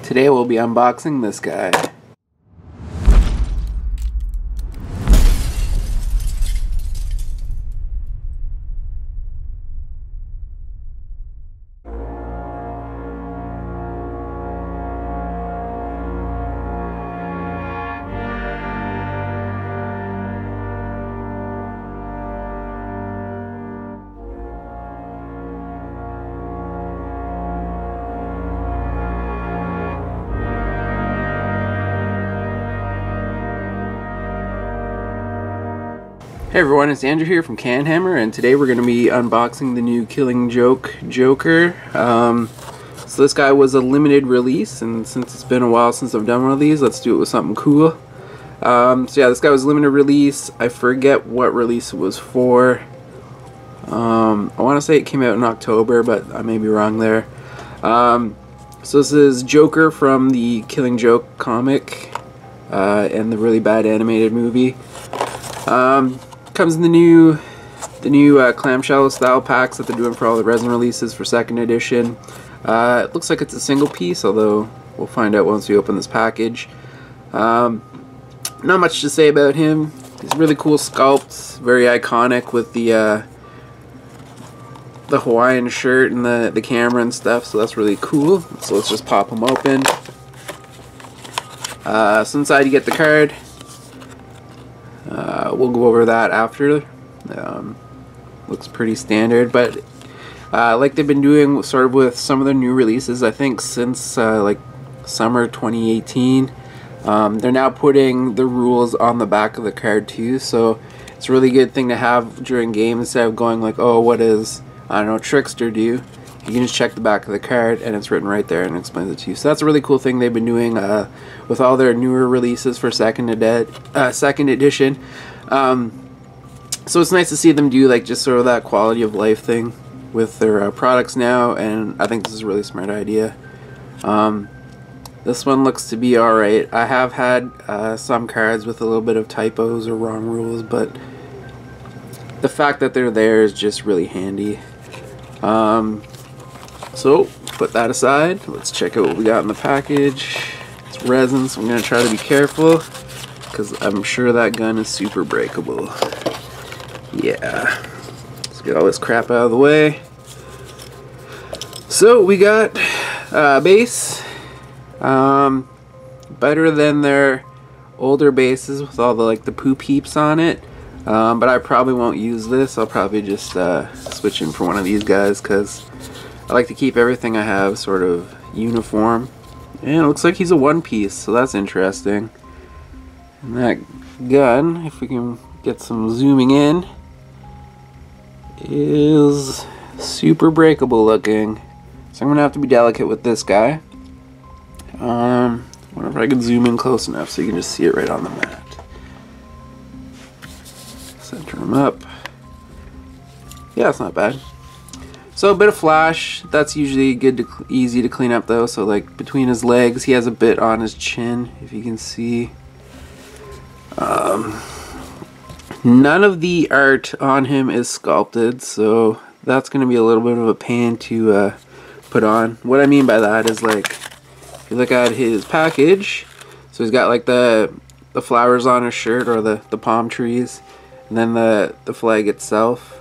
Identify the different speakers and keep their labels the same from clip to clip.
Speaker 1: Today we'll be unboxing this guy. Hey everyone, it's Andrew here from Canhammer, and today we're going to be unboxing the new Killing Joke Joker. So this guy was a limited release, and since it's been a while since I've done one of these, let's do it with something cool. So yeah, this guy was a limited release. I forget what release it was for. I want to say it came out in October, but I may be wrong there. So this is Joker from the Killing Joke comic and the really bad animated movie. Comes in the new clamshell style packs that they're doing for all the resin releases for 2nd edition. It looks like it's a single piece, although we'll find out once we open this package. Not much to say about him. He's a really cool sculpt, very iconic with the Hawaiian shirt and the camera and stuff, so that's really cool. So let's just pop him open. So inside you get the card. We'll go over that after. Looks pretty standard, but like they've been doing sort of with some of the new releases, I think since like summer 2018, they're now putting the rules on the back of the card too, so it's a really good thing to have during games instead of going like, oh, what does, I don't know, Trickster do? You can just check the back of the card and it's written right there and it explains it to you. So that's a really cool thing they've been doing with all their newer releases for 2nd edition. So it's nice to see them do like just sort of that quality of life thing with their products now, and I think this is a really smart idea. This one looks to be alright. I have had some cards with a little bit of typos or wrong rules, but the fact that they're there is just really handy. So put that aside, let's check out what we got in the package. It's resin, so I'm going to try to be careful because I'm sure that gun is super breakable. Yeah, let's get all this crap out of the way. So we got base, better than their older bases with all the poop heaps on it, but I probably won't use this. I'll probably just switch in for one of these guys because I like to keep everything I have sort of uniform. And it looks like he's a one-piece, so that's interesting. And that gun, if we can get some zooming in, is super breakable looking. So I'm gonna have to be delicate with this guy. Wonder if I can zoom in close enough so you can just see it right on the mat. Center him up. Yeah, it's not bad. So a bit of flash. That's usually good easy to clean up though. So like between his legs, he has a bit on his chin, if you can see. None of the art on him is sculpted, so that's going to be a little bit of a pain to put on. What I mean by that is, like, if you look at his package, so he's got like the flowers on his shirt, or the palm trees, and then the flag itself.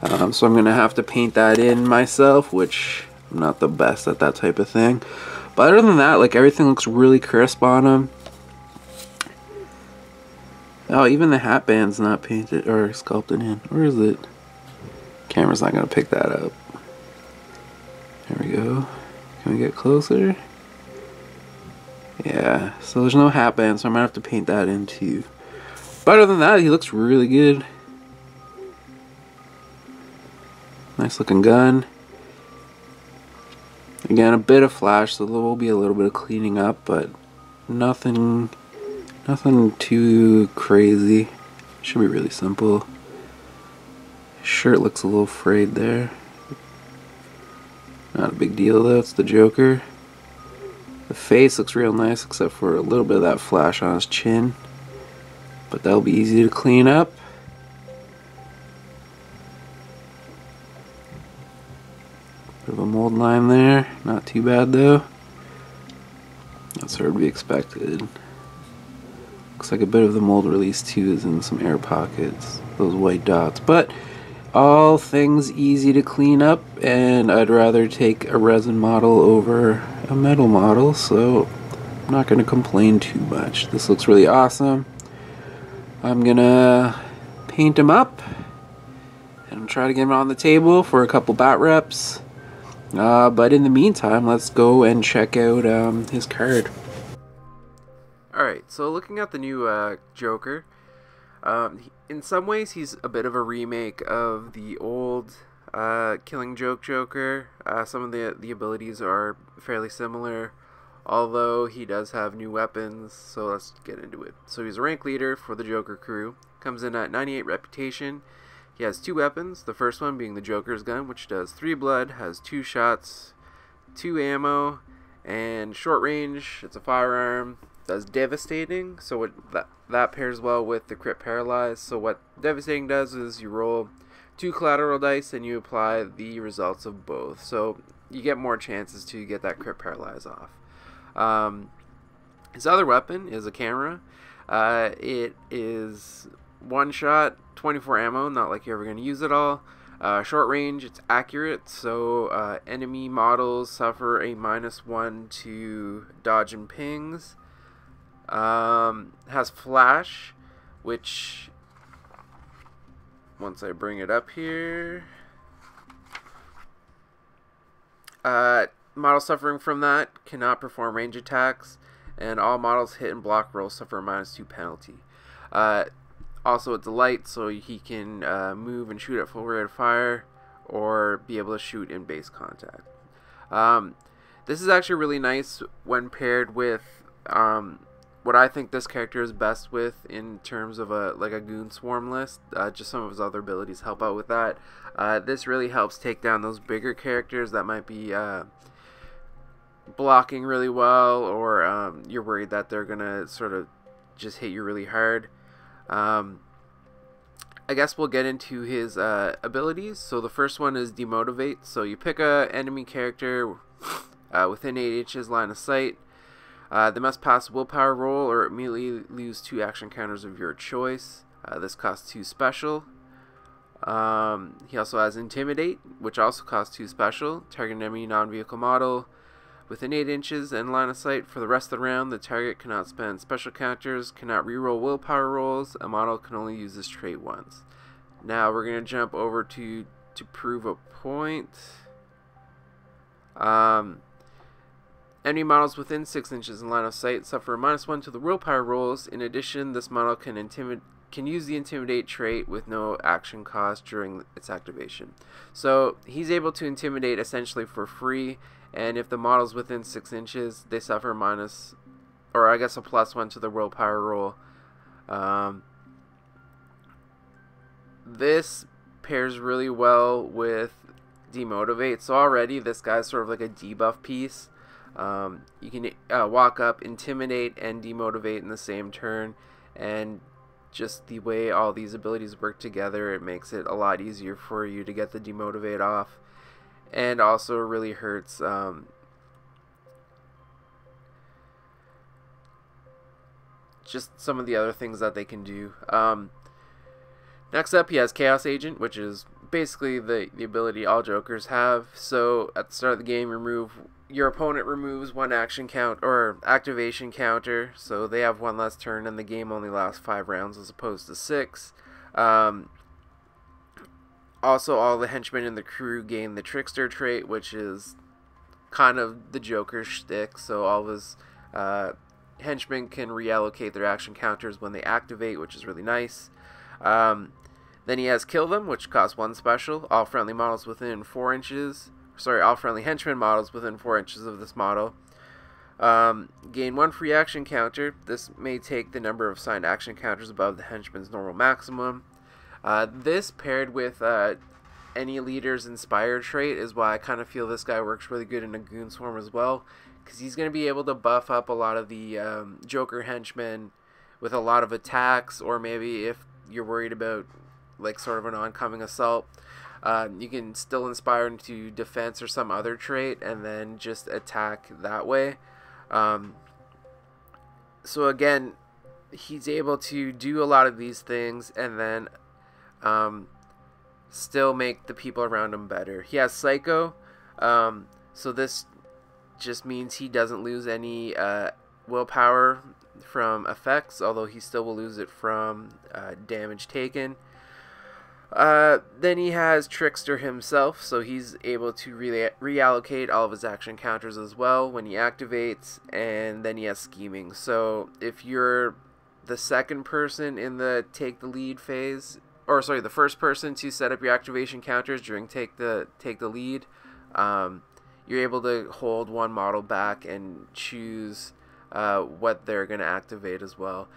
Speaker 1: So I'm going to have to paint that in myself, which I'm not the best at that type of thing. But other than that, like, everything looks really crisp on him. Oh, even the hat band's not painted or sculpted in. Where is it? Camera's not going to pick that up. There we go. Can we get closer? Yeah, so there's no hat band, so I'm going to have to paint that in too. But other than that, he looks really good. Nice looking gun. Again, a bit of flash, so there will be a little bit of cleaning up, but nothing too crazy. Should be really simple. Shirt looks a little frayed there. Not a big deal though, it's the Joker. The face looks real nice except for a little bit of that flash on his chin. But that'll be easy to clean up. Bit of a mold line there, not too bad though. That's sort of to be expected. Looks like a bit of the mold release too is in some air pockets, those white dots. But all things easy to clean up, and I'd rather take a resin model over a metal model, so I'm not going to complain too much. This looks really awesome. I'm going to paint him up and try to get him on the table for a couple bat reps. But in the meantime, let's go and check out his card. Alright, so looking at the new Joker, in some ways he's a bit of a remake of the old Killing Joke Joker. Some of the abilities are fairly similar, although he does have new weapons, so let's get into it. So he's a rank leader for the Joker crew, comes in at 98 reputation. He has 2 weapons, the first one being the Joker's gun, which does 3 blood, has 2 shots, 2 ammo, and short range. It's a firearm, does devastating, so that pairs well with the crit paralyze. So what devastating does is you roll 2 collateral dice and you apply the results of both, so you get more chances to get that crit paralyze off. His other weapon is a camera. It is 1 shot, 24 ammo, not like you're ever going to use it all. Short range, it's accurate, so enemy models suffer a -1 to dodge and pings. Has flash, which, once I bring it up here, models suffering from that cannot perform range attacks, and all models hit and block rolls suffer a -2 penalty. Also, it's light, so he can move and shoot at full rate of fire, or be able to shoot in base contact. This is actually really nice when paired with what I think this character is best with in terms of a goon swarm list. Just some of his other abilities help out with that. This really helps take down those bigger characters that might be blocking really well, or you're worried that they're gonna sort of just hit you really hard. I guess we'll get into his abilities. So the first one is demotivate. So you pick a enemy character within 8 inches line of sight. They must pass a willpower roll or immediately lose 2 action counters of your choice. This costs 2 special. He also has intimidate, which also costs 2 special. Target an enemy non-vehicle model within 8 inches and line of sight for the rest of the round. The target cannot spend special counters, cannot reroll willpower rolls. A model can only use this trait once. Now we're going to jump over to prove a point. Enemy models within 6 inches in line of sight suffer a -1 to the willpower rolls. In addition, this model can use the intimidate trait with no action cost during its activation. So he's able to intimidate essentially for free, and if the model's within 6 inches, they suffer a +1 to the willpower roll. This pairs really well with demotivate. So already this guy's sort of like a debuff piece. You can walk up, intimidate, and demotivate in the same turn, and just the way all these abilities work together, it makes it a lot easier for you to get the demotivate off, and also really hurts just some of the other things that they can do. Next up, he has Chaos Agent, which is basically the ability all Jokers have. So at the start of the game, your opponent removes 1 action count or activation counter, so they have 1 less turn, and the game only lasts 5 rounds as opposed to 6. Also, all the henchmen in the crew gain the Trickster trait, which is kind of the Joker's shtick. So all of his henchmen can reallocate their action counters when they activate, which is really nice. Then he has Kill Them, which costs 1 special. All friendly models within 4 inches. All friendly henchmen models within 4 inches of this model gain 1 free action counter. This may take the number of assigned action counters above the henchman's normal maximum. This paired with any leader's Inspire trait is why I kind of feel this guy works really good in a Goon Swarm as well, because he's going to be able to buff up a lot of the Joker henchmen with a lot of attacks, or maybe if you're worried about like sort of an oncoming assault, you can still inspire into defense or some other trait and then just attack that way. So again, he's able to do a lot of these things and then still make the people around him better. He has Psycho, so this just means he doesn't lose any willpower from effects, although he still will lose it from damage taken. Then he has Trickster himself, so he's able to reallocate all of his action counters as well when he activates, and then he has Scheming. So if you're the second person in the take the lead phase, or sorry, the first person to set up your activation counters during take the lead, you're able to hold one model back and choose what they're going to activate as well.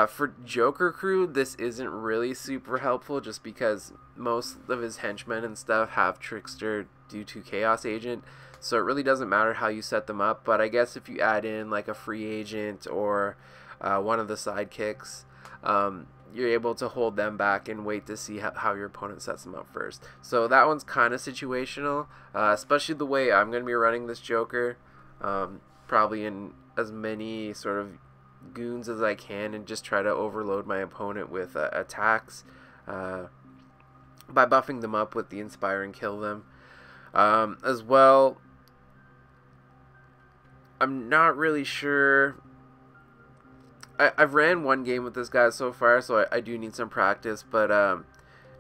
Speaker 1: For Joker Crew, this isn't really super helpful just because most of his henchmen and stuff have Trickster due to Chaos Agent, so it really doesn't matter how you set them up. But I guess if you add in like a free agent or one of the sidekicks, you're able to hold them back and wait to see how your opponent sets them up first. So that one's kind of situational, especially the way I'm going to be running this Joker, probably in as many sort of goons as I can and just try to overload my opponent with attacks by buffing them up with the Inspire and Kill them. As well, I'm not really sure. I've ran one game with this guy so far, so I do need some practice, but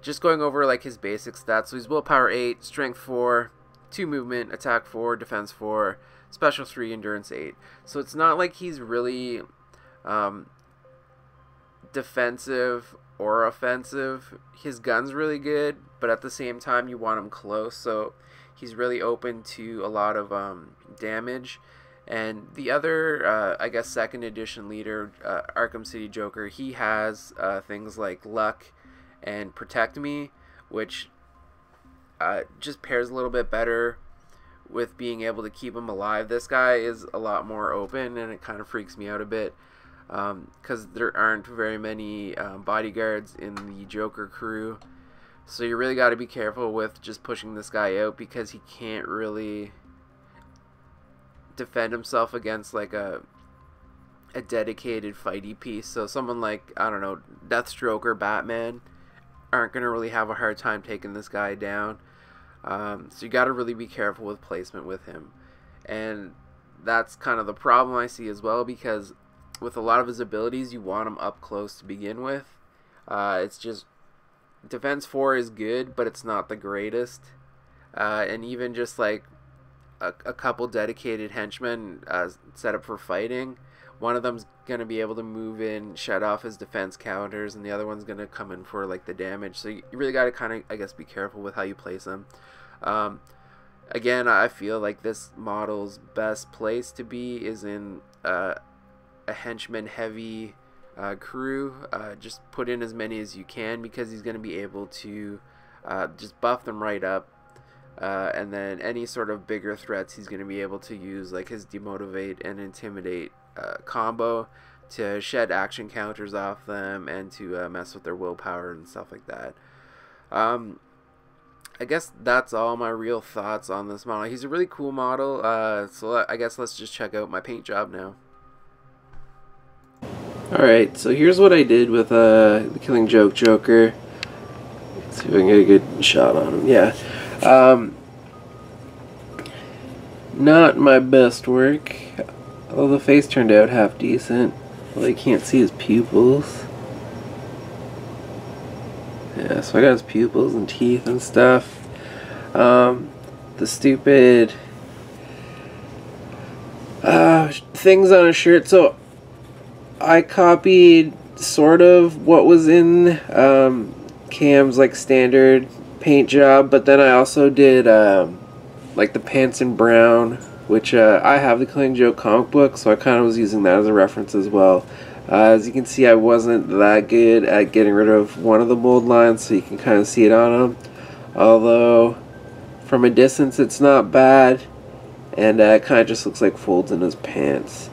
Speaker 1: just going over like his basic stats. So he's willpower 8, strength 4, 2 movement, attack 4, defense 4, special 3, endurance 8. So it's not like he's really defensive or offensive. His gun's really good, but at the same time you want him close, so he's really open to a lot of damage. And the other, I guess, second edition leader, Arkham City Joker, he has things like Luck and Protect Me, which just pairs a little bit better with being able to keep him alive. This guy is a lot more open, and it kind of freaks me out a bit because there aren't very many bodyguards in the Joker Crew. So you really got to be careful with just pushing this guy out because he can't really defend himself against like a dedicated fighty piece. So someone like, I don't know, Deathstroke or Batman aren't going to really have a hard time taking this guy down. So you got to really be careful with placement with him. And that's kind of the problem I see as well, because with a lot of his abilities you want him up close to begin with. It's just defense 4 is good, but it's not the greatest. And even just like a couple dedicated henchmen set up for fighting, one of them's going to be able to move in, shut off his defense counters, and the other one's going to come in for like the damage. So you really got to kind of, I guess, be careful with how you place them. Again, I feel like this model's best place to be is in a henchman heavy crew. Just put in as many as you can, because he's going to be able to just buff them right up. And then any sort of bigger threats he's going to be able to use like his Demotivate and Intimidate combo to shed action counters off them and to mess with their willpower and stuff like that. I guess that's all my real thoughts on this model. He's a really cool model, so I guess let's just check out my paint job now. Alright, so here's what I did with the Killing Joke Joker. Let's see if I can get a good shot on him. Yeah. Not my best work, although the face turned out half decent. Well, I can't see his pupils. Yeah, so I got his pupils and teeth and stuff. The stupid things on his shirt. So I copied sort of what was in Cam's like standard paint job, but then I also did like the pants in brown, which I have the Killing Joke comic book, so I kind of was using that as a reference as well. As you can see, I wasn't that good at getting rid of one of the mold lines, so you can kind of see it on him, although from a distance it's not bad, and it kind of just looks like folds in his pants.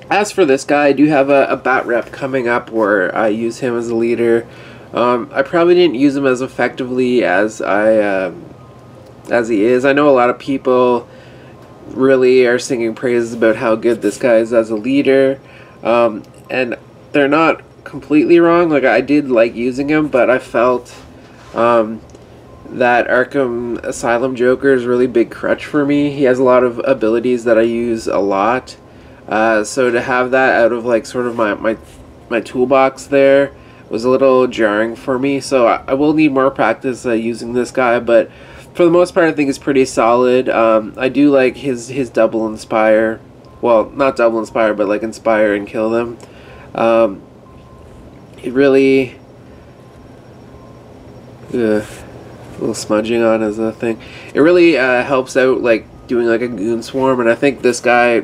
Speaker 1: As for this guy, I do have a bat rep coming up where I use him as a leader. I probably didn't use him as effectively as he is. I know a lot of people really are singing praises about how good this guy is as a leader, and they're not completely wrong. Like, I did like using him, but I felt that Arkham Asylum Joker is a really big crutch for me. He has a lot of abilities that I use a lot, so to have that out of like sort of my toolbox there was a little jarring for me. So I will need more practice using this guy, but for the most part I think it's pretty solid. I do like his double inspire, well, not double inspire, but like inspire and kill them. It really a little smudging on is a thing. It really helps out like doing like a goon swarm, and I think this guy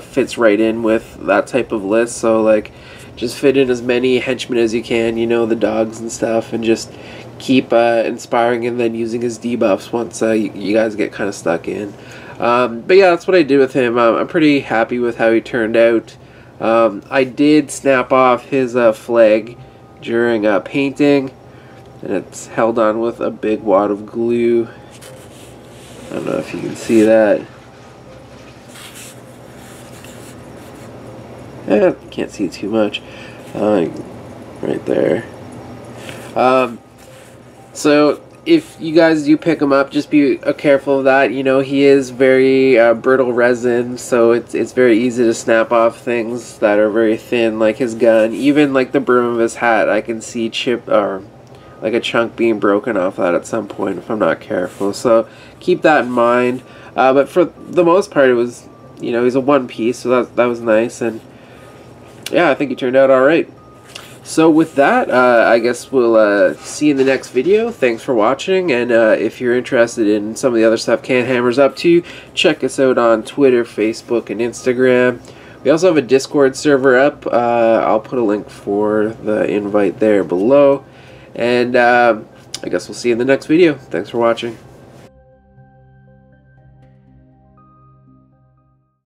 Speaker 1: fits right in with that type of list. So like, just fit in as many henchmen as you can, you know, the dogs and stuff, and just keep inspiring and then using his debuffs once you guys get kind of stuck in. But yeah, that's what I did with him. I'm pretty happy with how he turned out. I did snap off his flag during painting, and it's held on with a big wad of glue. I don't know if you can see that. Can't see too much. Right there. So if you guys do pick him up, just be careful of that. You know, he is very brittle resin, so it's very easy to snap off things that are very thin, like his gun. Even like the brim of his hat, I can see chip or like a chunk being broken off that at some point if I'm not careful. So keep that in mind. But for the most part, it was, you know, he's a one piece, so that was nice, and yeah, I think he turned out all right. So with that, I guess we'll see you in the next video. Thanks for watching, and if you're interested in some of the other stuff Canhammer's up to, check us out on Twitter, Facebook, and Instagram. We also have a Discord server up. I'll put a link for the invite there below. And I guess we'll see you in the next video. Thanks for watching.